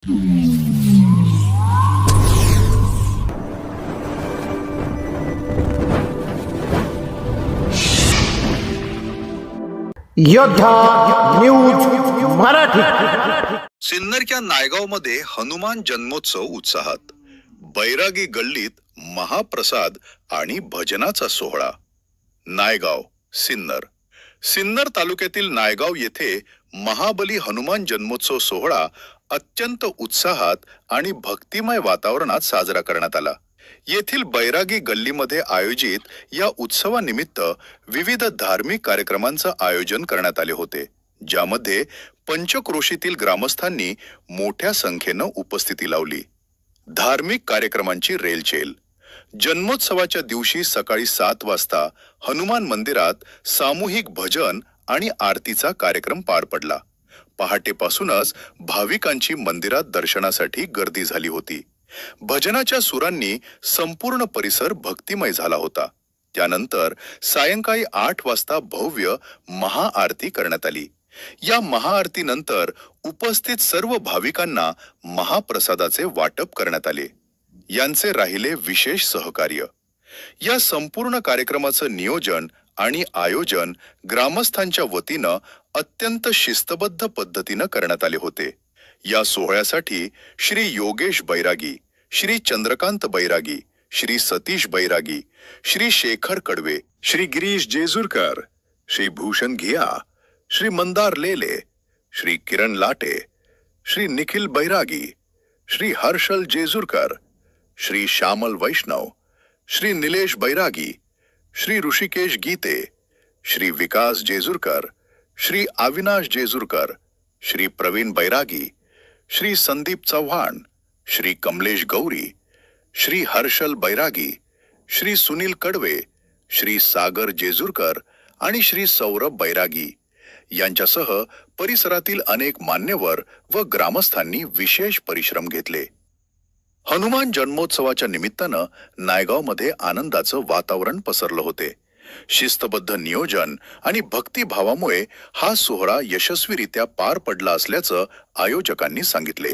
योद्धा न्यूज मराठी। सिन्नरच्या नायगावमध्ये हनुमान जन्मोत्सव उत्साहात, बैरागी गल्लीत महाप्रसाद आणि भजनाचा सोहळा। नायगाव सिन्नर सिन्नर तालुक्यातील नायगाव येथे महाबली हनुमान जन्मोत्सव सोहळा अत्यंत उत्साहात आणि भक्तिमय वातावरणात साजरा करण्यात आला। येथील बैरागी गल्लीमध्ये आयोजित या उत्सवानिमित्त विविध धार्मिक कार्यक्रमांचे आयोजन करण्यात आले होते, ज्यामध्ये पंचक्रोशीतील ग्रामस्थांनी मोठ्या संख्येने उपस्थिती लावली। धार्मिक कार्यक्रमांची रेलचेल। जन्मोत्सवाच्या दिवशी सकाळी 7 वाजता हनुमान मंदिरात सामूहिक भजन आणि आरतीचा कार्यक्रम पार पडला। पहाटेपासूनच भाविकांची मंदिरात दर्शनासाठी गर्दी झाली होती। भजनाच्या सुरांनी संपूर्ण परिसर भक्तिमय झाला होता। त्यानंतर सायंकाळी 8 वाजता भव्य महाआरती करण्यात आली। या महाआरतीनंतर उपस्थित सर्व भाविकांना महाप्रसादाचे वाटप करण्यात आले। यांचे राहिले विशेष सहकार्य। या संपूर्ण कार्यक्रमाचे नियोजन आणि आयोजन ग्रामस्थांच्या वतीने अत्यंत शिस्तबद्ध पद्धतीने करण्यात आले होते। या सोहळ्यासाठी श्री योगेश बैरागी, श्री चंद्रकांत बैरागी, श्री सतीश बैरागी, श्री शेखर कडवे, श्री गिरीश जेजुरकर, श्री भूषण घिया, श्री मंदार लेले, श्री किरण लाटे, श्री निखिल बैरागी, श्री हर्षल जेजुरकर, श्री श्यामल वैष्णव, श्री निलेश बैरागी, श्री ऋषिकेश गीते, श्री विकास जेजुरकर, श्री अविनाश जेजुरकर, श्री प्रवीण बैरागी, श्री संदीप चौहान, श्री कमलेश गौरी, श्री हर्षल बैरागी, श्री सुनील कडवे, श्री सागर जेजुरकर आणि श्री सौरभ बैरागी यांच्यासह परिसरातील अनेक मान्यवर व ग्रामस्थांनी विशेष परिश्रम घेतले। हनुमान जन्मोत्सवाच्या निमित्ताने नायगावमध्ये आनंदाचे वातावरण पसरले होते। शिस्तबद्ध नियोजन आणि भक्तिभावामुळे हा सोहळा यशस्वीरित्या पार पडला असल्याचे आयोजकांनी सांगितले।